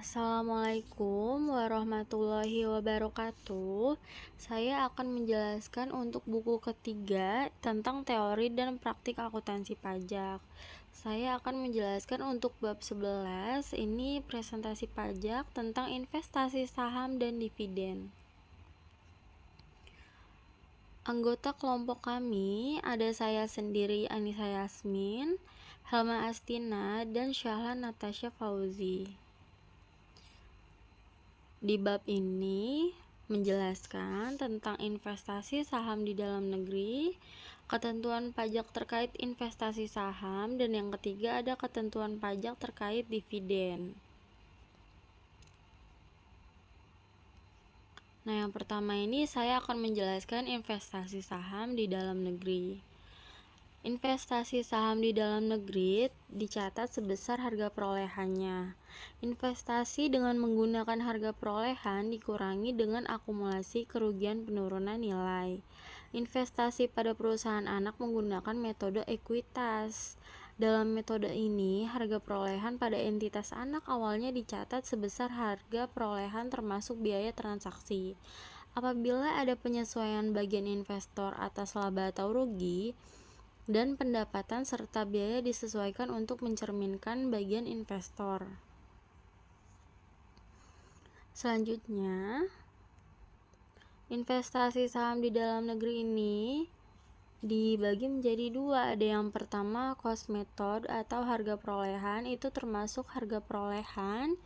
Assalamualaikum warahmatullahi wabarakatuh. Saya akan menjelaskan untuk buku ketiga tentang teori dan praktik akuntansi pajak. Saya akan menjelaskan untuk bab 11, ini presentasi pajak tentang investasi saham dan dividen. Anggota kelompok kami ada saya sendiri, Anissa Yasmin, Helma Astina, dan Syahlan Natasha Fauzi. Di bab ini menjelaskan tentang investasi saham di dalam negeri, ketentuan pajak terkait investasi saham, dan yang ketiga ada ketentuan pajak terkait dividen. Nah, yang pertama ini saya akan menjelaskan investasi saham di dalam negeri. Investasi saham di dalam negeri dicatat sebesar harga perolehannya. Investasi dengan menggunakan harga perolehan dikurangi dengan akumulasi kerugian penurunan nilai. Investasi pada perusahaan anak menggunakan metode ekuitas. Dalam metode ini, harga perolehan pada entitas anak awalnya dicatat sebesar harga perolehan termasuk biaya transaksi. Apabila ada penyesuaian bagian investor atas laba atau rugi, dan pendapatan serta biaya disesuaikan untuk mencerminkan bagian investor. Selanjutnya, investasi saham di dalam negeri ini dibagi menjadi dua. Ada yang pertama cost method atau harga perolehan, itu termasuk harga perolehan,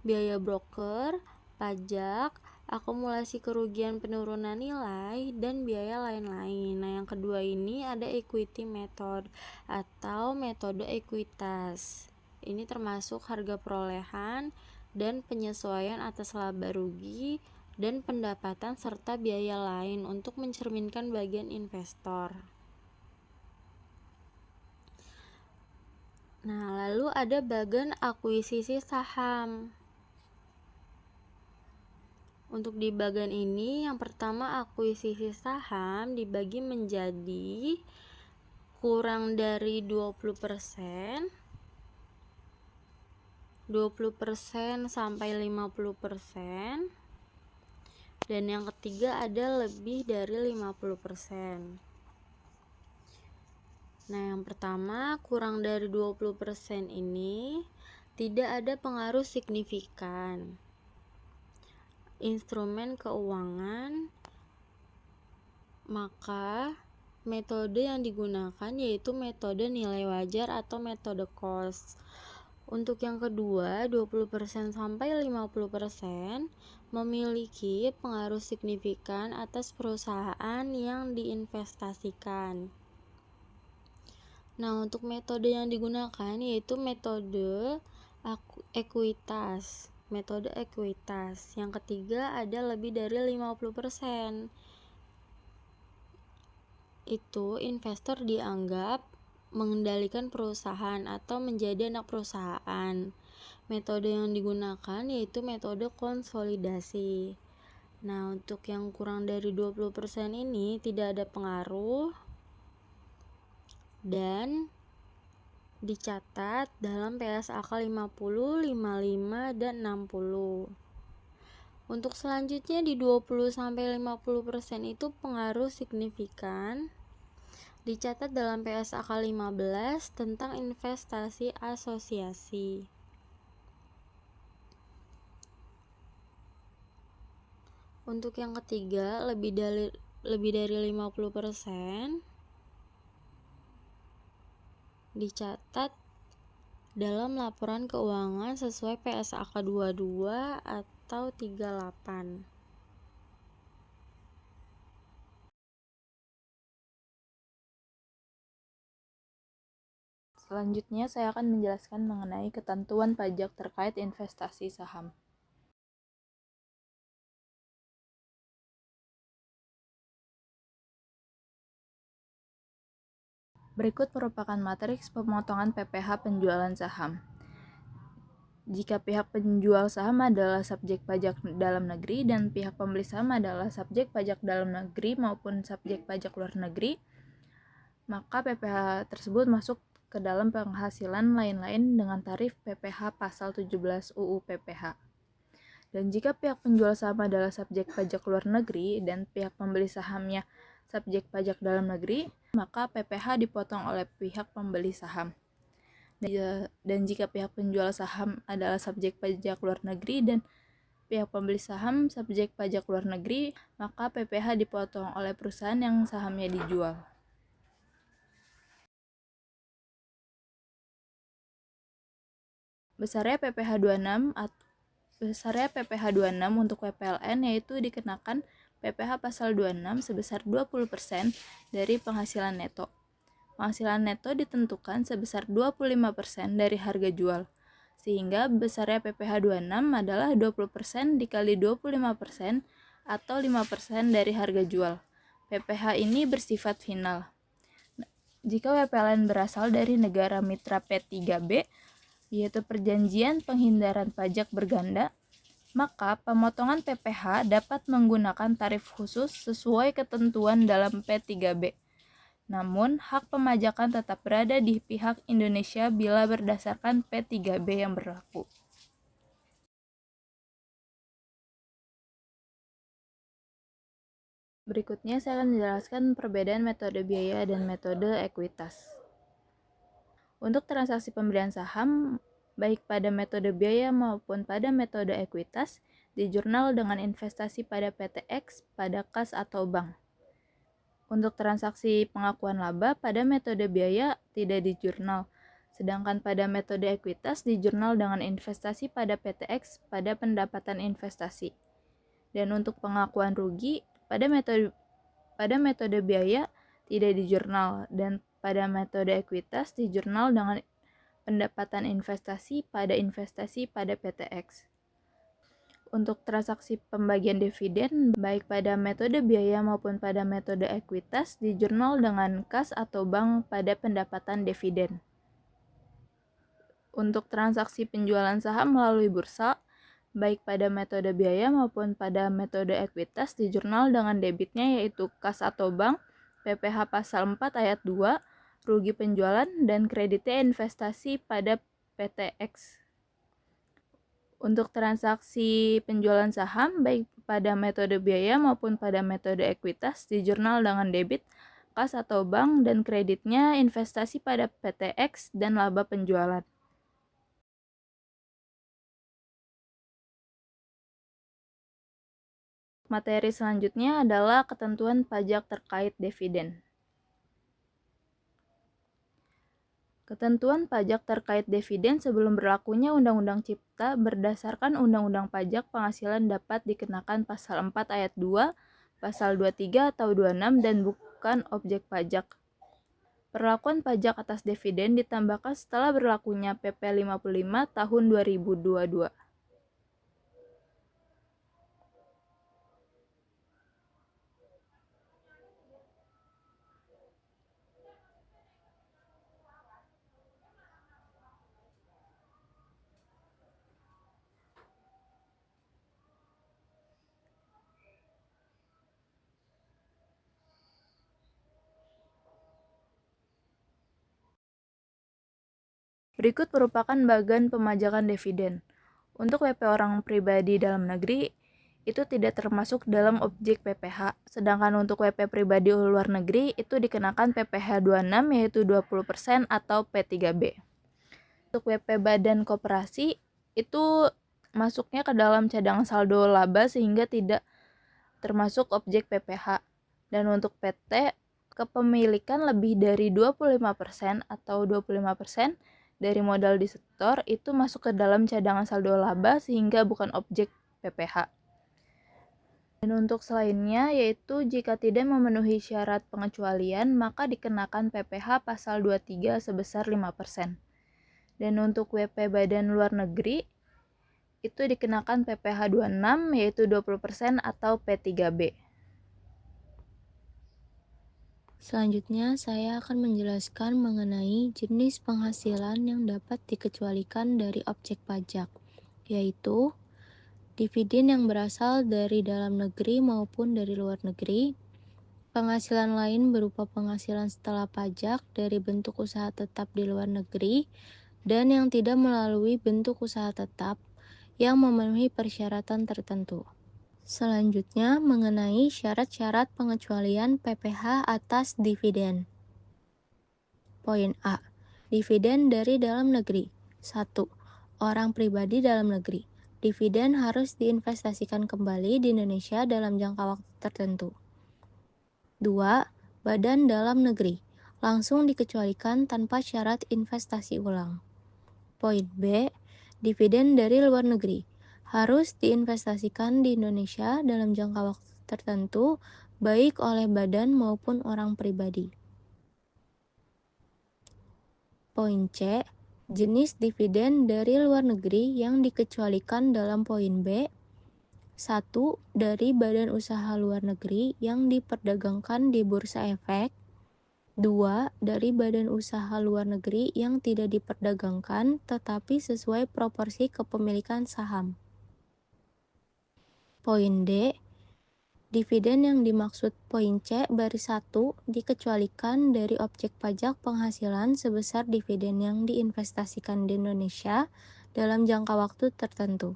biaya broker, pajak, akumulasi kerugian penurunan nilai, dan biaya lain-lain. Nah, yang kedua ini ada equity method atau metode ekuitas. Ini termasuk harga perolehan dan penyesuaian atas laba rugi dan pendapatan serta biaya lain untuk mencerminkan bagian investor. Nah, lalu ada bagian akuisisi saham. Untuk di bagian ini, yang pertama akuisisi saham dibagi menjadi kurang dari 20%, 20% sampai 50%, dan yang ketiga ada lebih dari 50%. Nah, yang pertama kurang dari 20% ini tidak ada pengaruh signifikan instrumen keuangan, maka metode yang digunakan yaitu metode nilai wajar atau metode cost. Untuk yang kedua, 20% sampai 50% memiliki pengaruh signifikan atas perusahaan yang diinvestasikan. Nah, untuk metode yang digunakan yaitu metode ekuitas. Metode ekuitas. Yang ketiga ada lebih dari 50%. Itu investor dianggap mengendalikan perusahaan atau menjadi anak perusahaan. Metode yang digunakan yaitu metode konsolidasi. Nah, untuk yang kurang dari 20% ini tidak ada pengaruh dan dicatat dalam PSAK 50, 55, dan 60. Untuk selanjutnya di 20-50% itu pengaruh signifikan dicatat dalam PSAK 15 tentang investasi asosiasi. Untuk yang ketiga, lebih dari 50% dicatat dalam laporan keuangan sesuai PSAK 22 atau 38. Selanjutnya saya akan menjelaskan mengenai ketentuan pajak terkait investasi saham. Berikut merupakan matriks pemotongan PPh penjualan saham. Jika pihak penjual saham adalah subjek pajak dalam negeri dan pihak pembeli saham adalah subjek pajak dalam negeri maupun subjek pajak luar negeri, maka PPh tersebut masuk ke dalam penghasilan lain-lain dengan tarif PPh pasal 17 UU PPh. Dan jika pihak penjual saham adalah subjek pajak luar negeri dan pihak pembeli sahamnya subjek pajak dalam negeri, maka PPh dipotong oleh pihak pembeli saham. Dan jika pihak penjual saham adalah subjek pajak luar negeri dan pihak pembeli saham subjek pajak luar negeri, maka PPh dipotong oleh perusahaan yang sahamnya dijual. Besarnya PPh 26 untuk PPLN yaitu dikenakan PPh pasal 26 sebesar 20% dari penghasilan neto. Penghasilan neto ditentukan sebesar 25% dari harga jual, sehingga besarnya PPh 26 adalah 20% dikali 25% atau 5% dari harga jual. PPh ini bersifat final. Jika PPLN berasal dari negara mitra P3B, yaitu Perjanjian Penghindaran Pajak Berganda, maka pemotongan PPh dapat menggunakan tarif khusus sesuai ketentuan dalam P3B. Namun, hak pemajakan tetap berada di pihak Indonesia bila berdasarkan P3B yang berlaku. Berikutnya saya akan menjelaskan perbedaan metode biaya dan metode ekuitas. Untuk transaksi pembelian saham, baik pada metode biaya maupun pada metode ekuitas, dijurnal dengan investasi pada PTX, pada kas atau bank. Untuk transaksi pengakuan laba pada metode biaya tidak dijurnal, sedangkan pada metode ekuitas dijurnal dengan investasi pada PTX pada pendapatan investasi. Dan untuk pengakuan rugi pada metode biaya tidak dijurnal, dan pada metode ekuitas dijurnal dengan pendapatan investasi pada PTX. Untuk transaksi pembagian dividen, baik pada metode biaya maupun pada metode ekuitas, dijurnal dengan kas atau bank pada pendapatan dividen. Untuk transaksi penjualan saham melalui bursa, baik pada metode biaya maupun pada metode ekuitas, dijurnal dengan debitnya yaitu kas atau bank, PPh pasal 4 ayat 2, rugi penjualan, dan kreditnya investasi pada PTX. Untuk transaksi penjualan saham, baik pada metode biaya maupun pada metode ekuitas, dijurnal dengan debit, kas atau bank, dan kreditnya investasi pada PTX dan laba penjualan. Materi selanjutnya adalah ketentuan pajak terkait dividen. Ketentuan pajak terkait dividen sebelum berlakunya Undang-Undang Cipta berdasarkan Undang-Undang Pajak Penghasilan dapat dikenakan pasal 4 ayat 2, pasal 23 atau 26 dan bukan objek pajak. Perlakuan pajak atas dividen ditambahkan setelah berlakunya PP 55 tahun 2022. Berikut merupakan bagan pemajakan dividen. Untuk WP orang pribadi dalam negeri, itu tidak termasuk dalam objek PPh, sedangkan untuk WP pribadi luar negeri, itu dikenakan PPh 26 yaitu 20% atau P3B. Untuk WP badan koperasi, itu masuknya ke dalam cadangan saldo laba sehingga tidak termasuk objek PPh. Dan untuk PT, kepemilikan lebih dari 25% atau 25% dari modal disetor itu masuk ke dalam cadangan saldo laba sehingga bukan objek PPh. Dan untuk selainnya yaitu jika tidak memenuhi syarat pengecualian maka dikenakan PPh pasal 23 sebesar 5%. Dan untuk WP badan luar negeri itu dikenakan PPh 26 yaitu 20% atau P3B. Selanjutnya, saya akan menjelaskan mengenai jenis penghasilan yang dapat dikecualikan dari objek pajak, yaitu dividen yang berasal dari dalam negeri maupun dari luar negeri, penghasilan lain berupa penghasilan setelah pajak dari bentuk usaha tetap di luar negeri, dan yang tidak melalui bentuk usaha tetap, yang memenuhi persyaratan tertentu. Selanjutnya, mengenai syarat-syarat pengecualian PPh atas dividen. Poin A. Dividen dari dalam negeri. 1. Orang pribadi dalam negeri. Dividen harus diinvestasikan kembali di Indonesia dalam jangka waktu tertentu. 2. Badan dalam negeri. Langsung dikecualikan tanpa syarat investasi ulang. Poin B. Dividen dari luar negeri. Harus diinvestasikan di Indonesia dalam jangka waktu tertentu, baik oleh badan maupun orang pribadi. Poin C. Jenis dividen dari luar negeri yang dikecualikan dalam poin B. 1. Dari badan usaha luar negeri yang diperdagangkan di Bursa Efek. 2. Dari badan usaha luar negeri yang tidak diperdagangkan tetapi sesuai proporsi kepemilikan saham. Poin D. Dividen yang dimaksud poin C baris 1 dikecualikan dari objek pajak penghasilan sebesar dividen yang diinvestasikan di Indonesia dalam jangka waktu tertentu.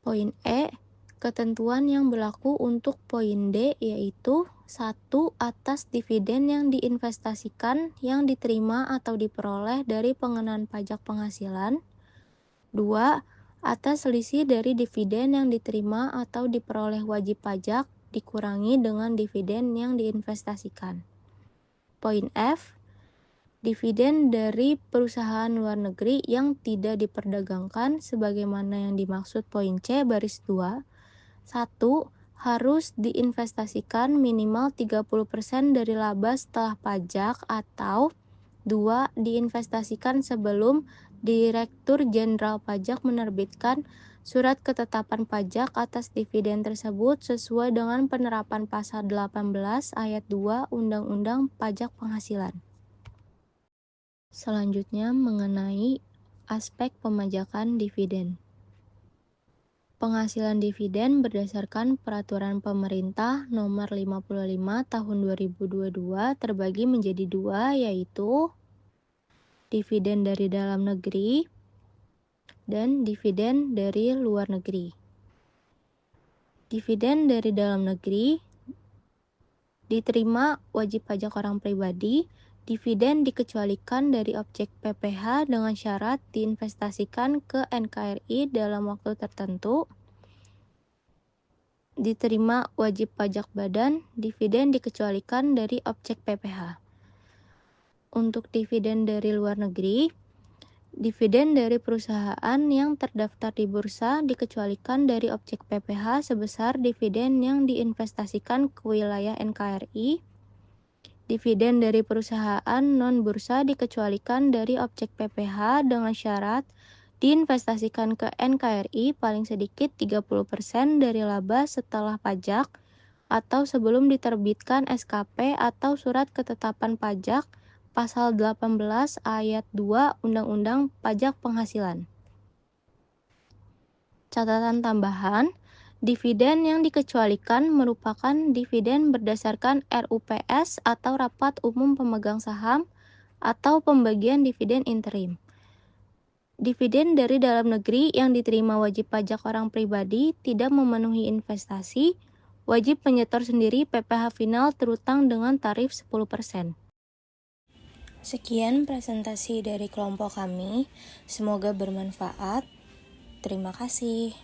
Poin E. Ketentuan yang berlaku untuk poin D yaitu 1. Atas dividen yang diinvestasikan yang diterima atau diperoleh dari pengenaan pajak penghasilan. 2. Atas selisih dari dividen yang diterima atau diperoleh wajib pajak dikurangi dengan dividen yang diinvestasikan. Poin F. Dividen dari perusahaan luar negeri yang tidak diperdagangkan sebagaimana yang dimaksud poin C baris 2. 1. Harus diinvestasikan minimal 30% dari laba setelah pajak atau 2. Diinvestasikan sebelum Direktur Jenderal Pajak menerbitkan surat ketetapan pajak atas dividen tersebut sesuai dengan penerapan pasal 18 ayat 2 Undang-Undang Pajak Penghasilan. Selanjutnya mengenai aspek pemajakan dividen. Penghasilan dividen berdasarkan Peraturan Pemerintah Nomor 55 Tahun 2022 terbagi menjadi dua, yaitu dividen dari dalam negeri dan dividen dari luar negeri. Dividen dari dalam negeri diterima wajib pajak orang pribadi. Dividen dikecualikan dari objek PPh dengan syarat diinvestasikan ke NKRI dalam waktu tertentu. Diterima wajib pajak badan. Dividen dikecualikan dari objek PPh. Untuk dividen dari luar negeri, dividen dari perusahaan yang terdaftar di bursa dikecualikan dari objek PPh sebesar dividen yang diinvestasikan ke wilayah NKRI. Dividen dari perusahaan non-bursa dikecualikan dari objek PPh dengan syarat diinvestasikan ke NKRI paling sedikit 30% dari laba setelah pajak atau sebelum diterbitkan SKP atau surat ketetapan pajak Pasal 18 ayat 2 Undang-Undang Pajak Penghasilan. Catatan tambahan, dividen yang dikecualikan merupakan dividen berdasarkan RUPS atau Rapat Umum Pemegang Saham atau pembagian dividen interim. Dividen dari dalam negeri yang diterima wajib pajak orang pribadi tidak memenuhi investasi, wajib menyetor sendiri PPh final terutang dengan tarif 10%. Sekian presentasi dari kelompok kami, semoga bermanfaat. Terima kasih.